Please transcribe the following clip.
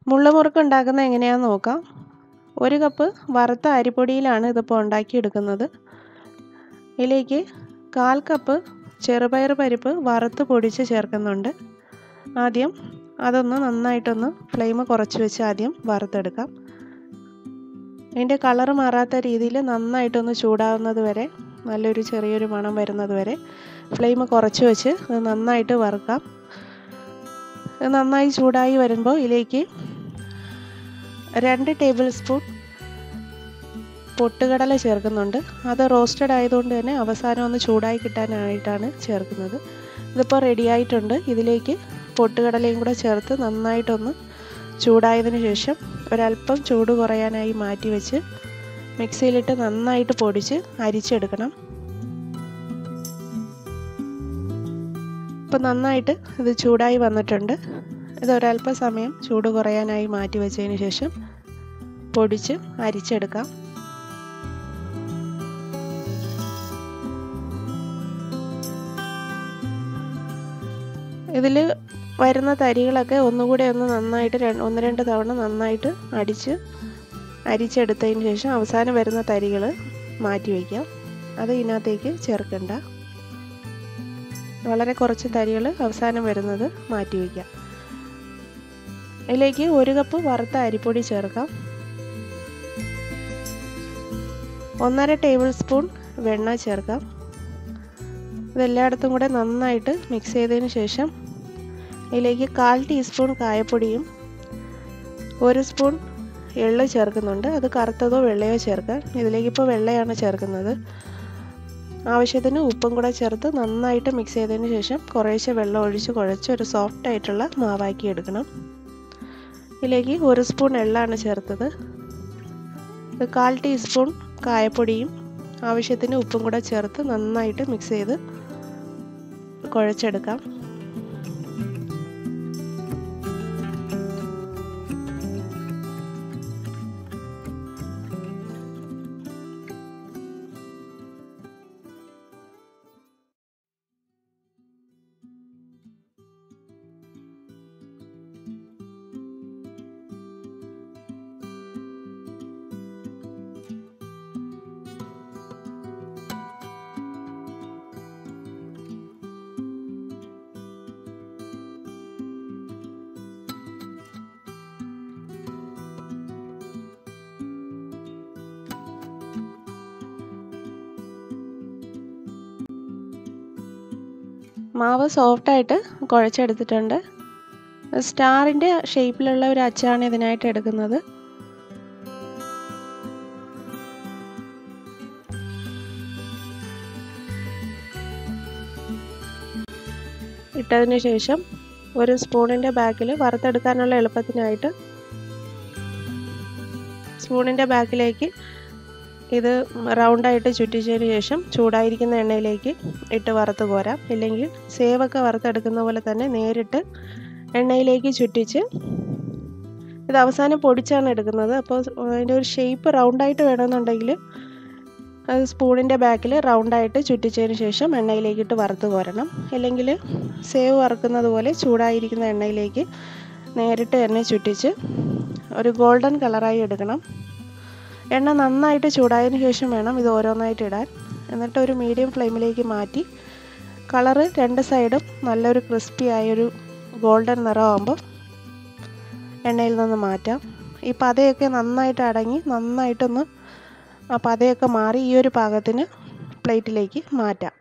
മുള്ളമുറുക്ക് ഉണ്ടാക്കുന്നത് എങ്ങനെയാണെന്ന് നോക്കാം. 1 കപ്പ് വറുത്ത അരിപ്പൊടിയിലാണ് ഇതിപ്പോൾ ഉണ്ടാക്കിയെടുക്കുന്നത്. ഇതിലേക്ക് 1/4 കപ്പ് ചെറുപയർ പരിപ്പ് വറുത്ത് പൊടിച്ച് ചേർക്കുന്നുണ്ട്. ആദ്യം അതൊന്ന് നന്നായിട്ടൊന്ന് ഫ്ലെയിം കുറച്ച് വെച്ച് ആദ്യം വറുത്തെടുക്കാം. അതിൻ്റെ കളറ് മാറാത്ത രീതിയിൽ നന്നായിട്ടൊന്ന് ചൂടാവുന്നത് വരെ, നല്ലൊരു ചെറിയൊരു മണം വരുന്നത് വരെ ഫ്ലെയിം കുറച്ച് വെച്ച് അത് നന്നായിട്ട് വറുക്കാം. ഇത് നന്നായി ചൂടായി വരുമ്പോൾ ഇതിലേക്ക് 2 ടേബിൾ സ്പൂൺ പൊട്ടുകടല ചേർക്കുന്നുണ്ട്. അത് റോസ്റ്റഡ് ആയതുകൊണ്ട് തന്നെ അവസാനം ഒന്ന് ചൂടായി കിട്ടാനായിട്ടാണ് ചേർക്കുന്നത്. ഇതിപ്പോൾ റെഡി ആയിട്ടുണ്ട്. ഇതിലേക്ക് പൊട്ടുകടലയും കൂടെ ചേർത്ത് നന്നായിട്ടൊന്ന് ചൂടായതിന് ശേഷം ഒരല്പം ചൂട് കുറയാനായി മാറ്റി വെച്ച് മിക്സിയിലിട്ട് നന്നായിട്ട് പൊടിച്ച് അരിച്ചെടുക്കണം. ഇപ്പം നന്നായിട്ട് ഇത് ചൂടായി വന്നിട്ടുണ്ട്. ഇതൊരല്പ സമയം ചൂട് കുറയാനായി മാറ്റി വെച്ചതിന് ശേഷം പൊടിച്ച് അരിച്ചെടുക്കാം. ഇതിൽ വരുന്ന തരികളൊക്കെ ഒന്നുകൂടെ ഒന്ന് നന്നായിട്ട് 1-2 തവണ നന്നായിട്ട് അരിച്ചെടുത്തതിന് ശേഷം അവസാനം വരുന്ന തരികൾ മാറ്റി വയ്ക്കാം. അത് ഇതിനകത്തേക്ക് ചേർക്കണ്ട. വളരെ കുറച്ച് തരികൾ അവസാനം വരുന്നത് മാറ്റി വയ്ക്കാം. ഇതിലേക്ക് 1 കപ്പ് വറുത്ത അരിപ്പൊടി ചേർക്കാം. 1/2 ടേബിൾ സ്പൂൺ വെണ്ണ ചേർക്കാം. ഇതെല്ലായിടത്തും കൂടെ നന്നായിട്ട് മിക്സ് ചെയ്തതിന് ശേഷം ഇതിലേക്ക് 1/4 ടീസ്പൂൺ കായപ്പൊടിയും 1 സ്പൂൺ എള്ള് ചേർക്കുന്നുണ്ട്. അത് കറുത്തതോ വെള്ളയോ ചേർക്കാം. ഇതിലേക്ക് ഇപ്പോൾ വെള്ളയാണ് ചേർക്കുന്നത്. ആവശ്യത്തിന് ഉപ്പും കൂടെ ചേർത്ത് നന്നായിട്ട് മിക്സ് ചെയ്തതിന് ശേഷം കുറേശ്ശെ വെള്ളം ഒഴിച്ച് കുഴച്ച് ഒരു സോഫ്റ്റ് ആയിട്ടുള്ള മാവാക്കി എടുക്കണം. ഇതിലേക്ക് 1 സ്പൂൺ എള്ളാണ് ചേർത്തത്. 1/4 ടീസ്പൂൺ കായപ്പൊടിയും ആവശ്യത്തിന് ഉപ്പും കൂടെ ചേർത്ത് നന്നായിട്ട് മിക്സ് ചെയ്ത് കുഴച്ചെടുക്കാം. മാവ് സോഫ്റ്റായിട്ട് കുഴച്ചെടുത്തിട്ടുണ്ട്. സ്റ്റാറിൻ്റെ ഷേപ്പിലുള്ള ഒരു അച്ചാണ് ഇതിനായിട്ട് എടുക്കുന്നത്. ഇട്ടതിന് ശേഷം ഒരു സ്പൂണിൻ്റെ ബാക്കിൽ വറുത്തെടുക്കാനുള്ള എളുപ്പത്തിനായിട്ട് സ്പൂണിൻ്റെ ബാക്കിലേക്ക് ഇത് റൗണ്ടായിട്ട് ചുറ്റിച്ചതിന് ശേഷം ചൂടായിരിക്കുന്ന എണ്ണയിലേക്ക് ഇട്ട് വറുത്ത് കോരാം. ഇല്ലെങ്കിൽ സേവൊക്കെ വറുത്തെടുക്കുന്ന പോലെ തന്നെ നേരിട്ട് എണ്ണയിലേക്ക് ചുറ്റിച്ച് ഇത് അവസാനം പൊടിച്ചാണ് എടുക്കുന്നത്. അപ്പോൾ അതിൻ്റെ ഒരു ഷേപ്പ് റൗണ്ടായിട്ട് വേണമെന്നുണ്ടെങ്കിൽ അത് സ്പൂണിൻ്റെ ബാക്കിൽ റൗണ്ടായിട്ട് ചുറ്റിച്ചതിന് ശേഷം എണ്ണയിലേക്കിട്ട് വറുത്ത് കോരണം. അല്ലെങ്കിൽ സേവ് വറുക്കുന്നത് പോലെ ചൂടായിരിക്കുന്ന എണ്ണയിലേക്ക് നേരിട്ട് എണ്ണ ചുറ്റിച്ച് ഒരു ഗോൾഡൻ കളറായി എടുക്കണം. എണ്ണ നന്നായിട്ട് ചൂടായതിന് ശേഷം വേണം ഇത് ഓരോന്നായിട്ട് ഇടാൻ. എന്നിട്ട് ഒരു മീഡിയം ഫ്ലെയിമിലേക്ക് മാറ്റി കളറ് 2 സൈഡും നല്ലൊരു ക്രിസ്പി ആയൊരു ഗോൾഡൻ നിറമാകുമ്പോൾ എണ്ണയിൽ നിന്ന് മാറ്റാം. ഈ പതയൊക്കെ നന്നായിട്ട് അടങ്ങി നന്നായിട്ടൊന്ന് ആ പതയൊക്കെ മാറി ഈ ഒരു പാകത്തിന് പ്ലേറ്റിലേക്ക് മാറ്റാം.